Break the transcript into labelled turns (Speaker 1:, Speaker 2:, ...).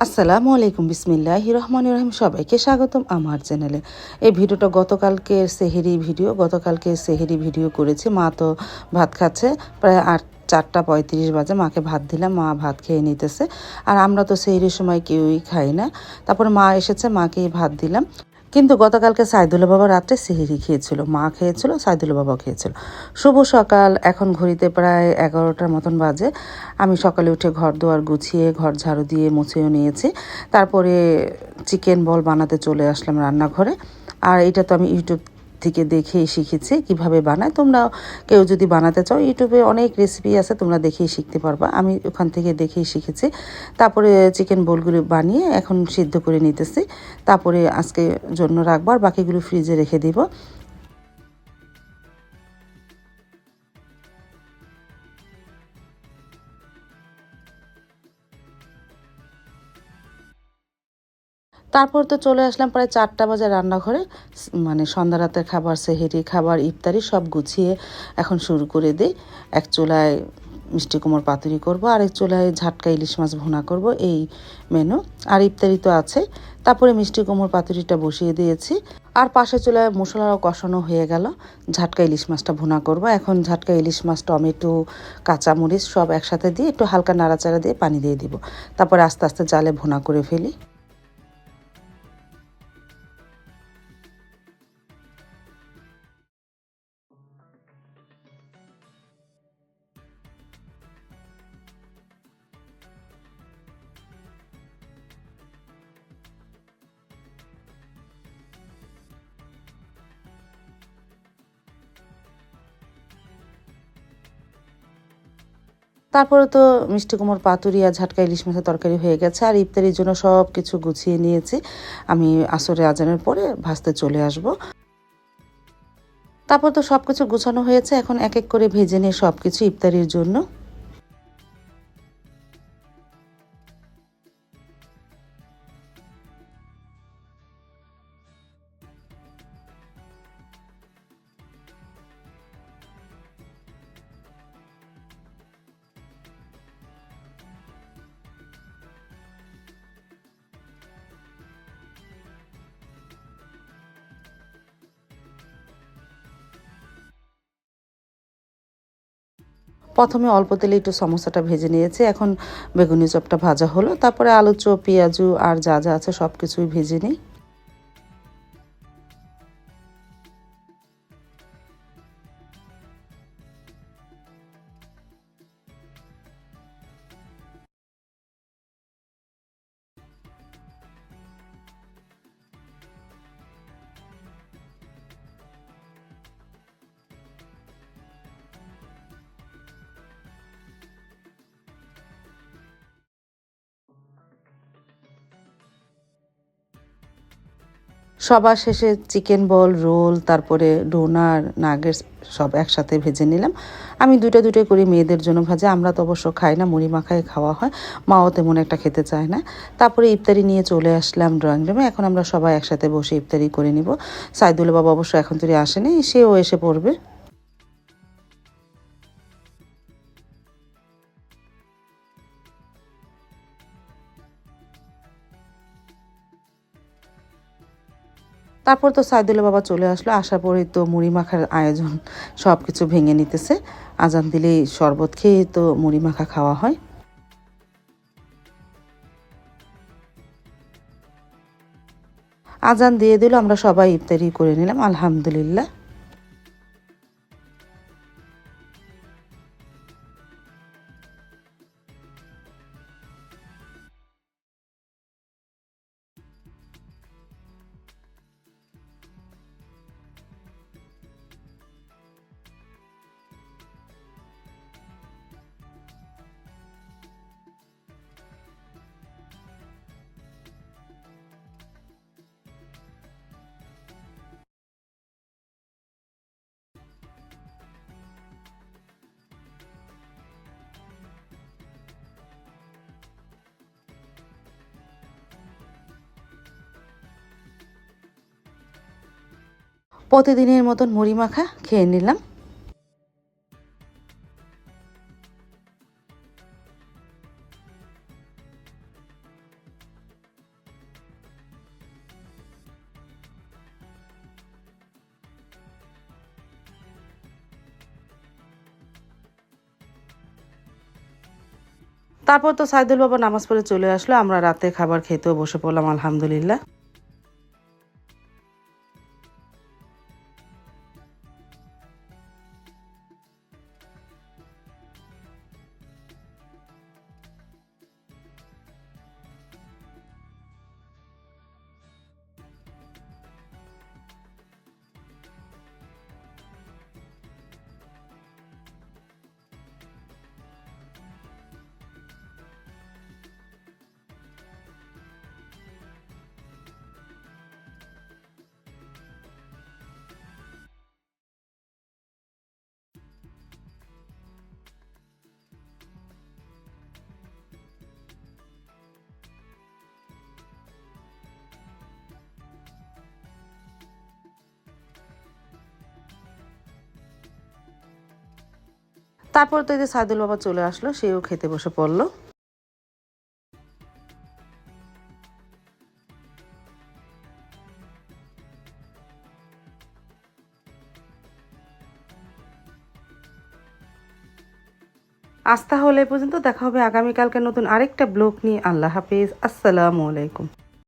Speaker 1: আসসালামু আলাইকুম, বিসমিল্লাহির রহমানির রহিম। সবাইকে স্বাগতম আমার চ্যানেলে। এই ভিডিওটা গতকালকে সেহেরি ভিডিও করেছি। মা তো ভাত খাচ্ছে, প্রায় 4টা 35 বাজে। মাকে ভাত দিলাম, মা ভাত খেয়ে নিতেছে। আর আমরা তো সেহরির সময় কেউই খাই না। তারপরে মা এসেছে, মাকেই ভাত দিলাম। কিন্তু গতকালকে সাইদুল্লাহ বাবা রাত্রে সেহরি খেয়েছিল, মা খেয়েছিল, সাইদুল্লাহ বাবা খেয়েছিল। শুভ সকাল, এখন ঘড়িতে প্রায় 11টার মতন বাজে। আমি সকালে উঠে ঘর দুয়ার গুছিয়ে ঘর ঝাড়ু দিয়ে মুছেও নিয়েছি। তারপরে চিকেন বল বানাতে চলে আসলাম রান্নাঘরে। আর এটা তো আমি ইউটিউব থেকে দেখেই শিখেছি কিভাবে বানায়। তোমরা কেউ যদি বানাতে চাও, ইউটিউবে অনেক রেসিপি আছে, তোমরা দেখেই শিখতে পারবা। আমি ওখান থেকে দেখেই শিখেছি। তারপরে চিকেন বোলগুলো বানিয়ে এখন সিদ্ধ করে নিতেছি। তারপরে আজকে জন্য রাখবো, আর বাকিগুলো ফ্রিজে রেখে দিব। তারপর তো চলে আসলাম প্রায় 4টা বাজে রান্নাঘরে। মানে সন্ধ্যা রাতের খাবার, সেহেরি খাবার, ইফতারি সব গুছিয়ে এখন শুরু করে দিই। এক চুলায় মিষ্টি কুমড়োর পাতুরি করব, আর এক চুলায় ঝাটকা ইলিশ মাছ ভুনা করব, এই মেনু। আর ইফতারি তো আছে। তারপরে মিষ্টি কুমড়োর পাতুরিটা বসিয়ে দিয়েছি। আর পাশে চুলায় মশলাও কষানো হয়ে গেল। ঝাটকা ইলিশ মাছটা ভুনা করব। এখন ঝাটকা ইলিশ মাছ, টমেটো, কাঁচামরিচ সব একসাথে দিয়ে একটু হালকা নাড়াচাড়া দিয়ে পানি দিয়ে দিব। তারপরে আস্তে আস্তে জালে ভুনা করে ফেলি। তারপরে তো মিষ্টি কুমড়োর পাতুরি আর ঝাটকা ইলিশ মাছের তরকারি হয়ে গেছে। আর ইফতারির জন্য সব কিছু গুছিয়ে নিয়েছি। আমি আসরে আজানের পরে ভাজতে চলে আসব। তারপর তো সব কিছু গুছানো হয়েছে, এখন এক এক করে ভেজে নিয়ে সব কিছু ইফতারির জন্য। প্রথমে অল্প তেলে একটু সমোসাটা ভেজে নিয়েছি, এখন বেগুনি চপটা ভাজা হলো। তারপরে আলু চপ, পেঁয়াজু আর যা যা আছে সব কিছুই ভেজে নিই। সবার শেষে চিকেন বল, রোল, তারপরে ডোনার, নাগেটস সব একসাথে ভেজে নিলাম। আমি দুইটা দুইটা করে মেয়েদের জন্য ভাজা, আমরা তো অবশ্য খাই না, মুড়ি মাখায় খাওয়া হয়। মাও তেমন একটা খেতে চায় না। তারপরে ইফতারি নিয়ে চলে আসলাম ড্রয়িং রুমে। এখন আমরা সবাই একসাথে বসে ইফতারি করে নিব। সাইদুল্লাহ বাবা অবশ্য এখন তুই আসেনি, সেও এসে পড়বে। তারপর তো সাইদুল্লাহ বাবা চলে আসলো। আসার পরেই তো মুড়ি মাখার আয়োজন, সব কিছু ভেঙে নিতেছে। আজান দিলেই শরবত খেয়ে তো মুড়ি মাখা খাওয়া হয়। আজান দিয়ে দিল, আমরা সবাই ইফতারি করে নিলাম, আলহামদুলিল্লাহ। প্রতিদিনের মতন মুড়ি মাখা খেয়ে নিলাম। তারপর তো সাইদুল বাবা নামাজ পড়ে চলে আসলো, আমরা রাতে খাবার খেতেও বসে পড়লাম আলহামদুলিল্লাহ। তারপর তো এই যে সাইদুল বাবা চলে আসলো, সেও খেতে বসে পড়লো। আজ তাহলে এ পর্যন্ত, দেখা হবে আগামীকালকে নতুন আরেকটা ব্লগ নিয়ে। আল্লাহ হাফিজ, আসসালামু আলাইকুম।